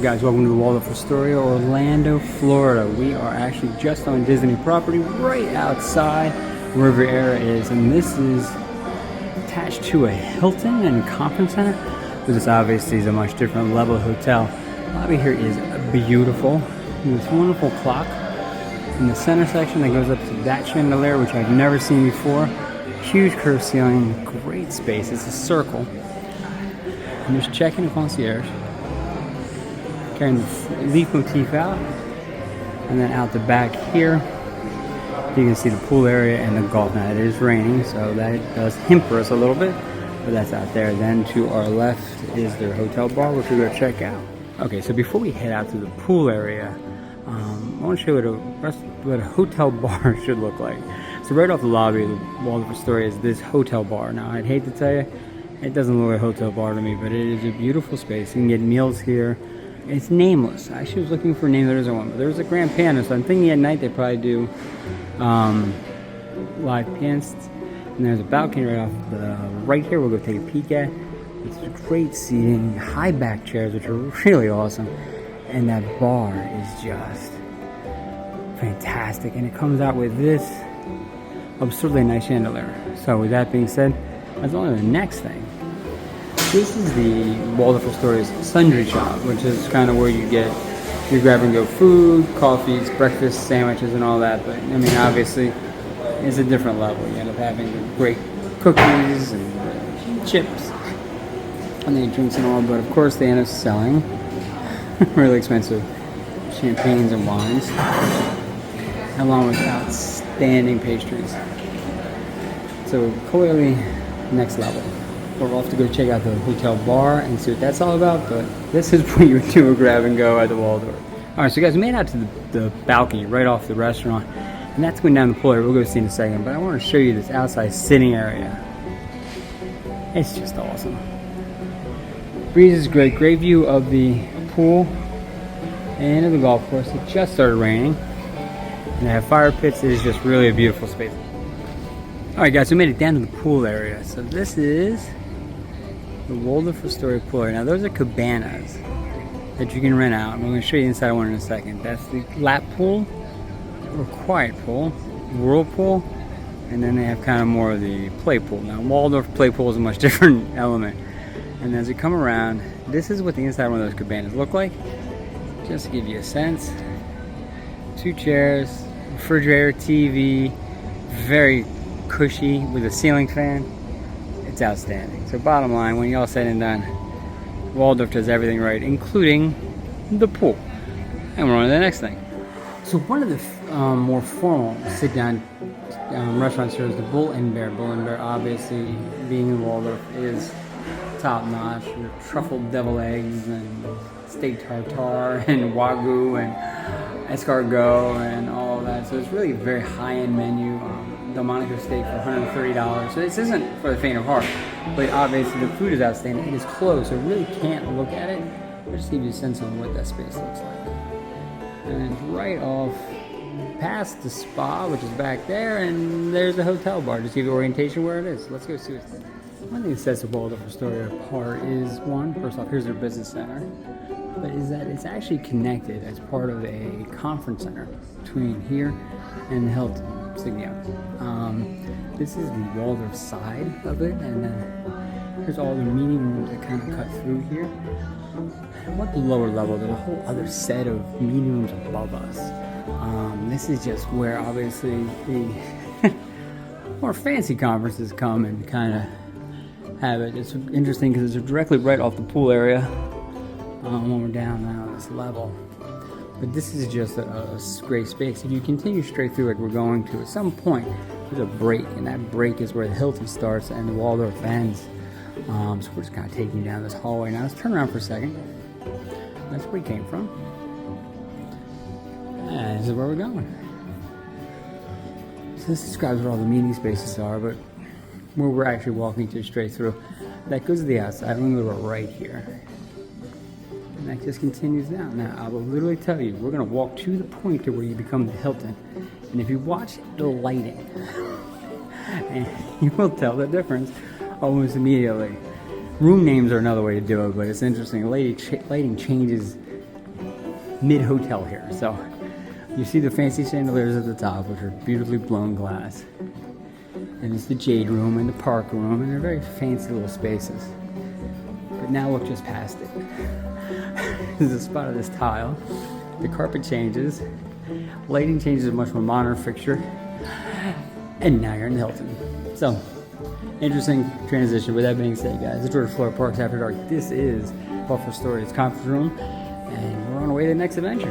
guys, welcome to the Waldorf Astoria Orlando, Florida. We are actually just on Disney property right outside where Riviera is, and this is attached to a Hilton and Conference Center. This obviously is a much different level hotel. The lobby here is beautiful. This wonderful clock in the center section that goes up to that chandelier, which I've never seen before. Huge curved ceiling, great space. It's a circle. And there's check-in and concierge. Carrying the leaf motif out, and then out the back here you can see the pool area and the golf. Now it is raining, so that does hamper us a little bit, but that's out there. Then to our left is their hotel bar, which we're going to check out. Okay, so before we head out to the pool area, I want to show you what a hotel bar should look like. So right off the lobby of the Waldorf Astoria is this hotel bar. Now I'd hate to tell you, it doesn't look like a hotel bar to me, but it is a beautiful space. You can get meals here. It's nameless. I actually was looking for a name. There isn't one, but there's a grand piano, so I'm thinking at night they probably do live pianists. And there's a balcony right off the right here. We'll go take a peek at. It's great seating, high back chairs, which are really awesome, and that bar is just fantastic. And it comes out with this absurdly nice chandelier. So with that being said, that's only the next thing. This is the Waldorf Astoria's sundry shop, which is kind of where you get your grab-and-go food, coffees, breakfast, sandwiches, and all that. But, I mean, obviously, it's a different level. You end up having great cookies and chips, and then drinks and all. But, of course, they end up selling really expensive champagnes and wines, along with outstanding pastries. So, clearly, next level. We're off to go check out the hotel bar and see what that's all about, but this is where you do a grab and go at the Waldorf. Alright, so guys, we made out to the balcony right off the restaurant, and that's going down the pool area. We'll go see in a second, but I want to show you this outside sitting area. It's just awesome. Breeze is great. Great view of the pool and of the golf course. It just started raining, and they have fire pits. It is just really a beautiful space. Alright guys, we made it down to the pool area. So this is the Waldorf Astoria pool area. Now those are cabanas that you can rent out. I'm going to show you inside one in a second. That's the lap pool, or quiet pool, whirlpool, and then they have kind of more of the play pool. Now Waldorf play pool is a much different element. And as you come around, this is what the inside of one of those cabanas look like. Just to give you a sense. 2 chairs, refrigerator, TV, very cushy with a ceiling fan. It's outstanding. So bottom line, when you're all said and done, Waldorf does everything right, including the pool. And we're on to the next thing. So one of the more formal sit-down restaurants here is the Bull and Bear. Bull and Bear, obviously, being in Waldorf, is top-notch. Your truffled devil eggs and steak tartare and wagyu and escargot and all that. So it's really a very high-end menu. Delmonico steak for $130. So this isn't for the faint of heart, but obviously the food is outstanding. It is closed, so you really can't look at it. I'll just give you a sense of what that space looks like. And it's right off past the spa, which is back there, and there's a hotel bar. Just give you orientation where it is. Let's go see what's there. One thing that sets the Waldorf Astoria apart is, one, first off, here's their business center, but is that it's actually connected as part of a conference center between here and the Hilton. This is the Waldorf side of it, and then here's all the meeting rooms that kind of cut through here. And what the lower level, there's a whole other set of meeting rooms above us. This is just where obviously the more fancy conferences come and kind of have it. It's interesting because it's directly right off the pool area when we're down now at this level. But this is just a great space. If you continue straight through like we're going to, at some point there's a break, and that break is where the Hilton starts and the Waldorf ends. So we're just kind of taking you down this hallway. Now let's turn around for a second. That's where we came from. And this is where we're going. So this describes where all the meeting spaces are, but where we're actually walking to straight through, that goes to the outside. I'm going to go right here. And that just continues down. Now, I will literally tell you, we're going to walk to the point to where you become the Hilton. And if you watch the lighting, and you will tell the difference almost immediately. Room names are another way to do it, but it's interesting. Lighting changes mid-hotel here. So you see the fancy chandeliers at the top, which are beautifully blown glass. And it's the jade room and the park room, and they're very fancy little spaces. But now look just past it. There's a spot of this tile. The carpet changes. Lighting changes to a much more modern fixture. And now you're in the Hilton. So, interesting transition. With that being said, guys, the Georgia Florida Parks After Dark. This is Waldorf Astoria's conference room, and we're on our way to the next adventure.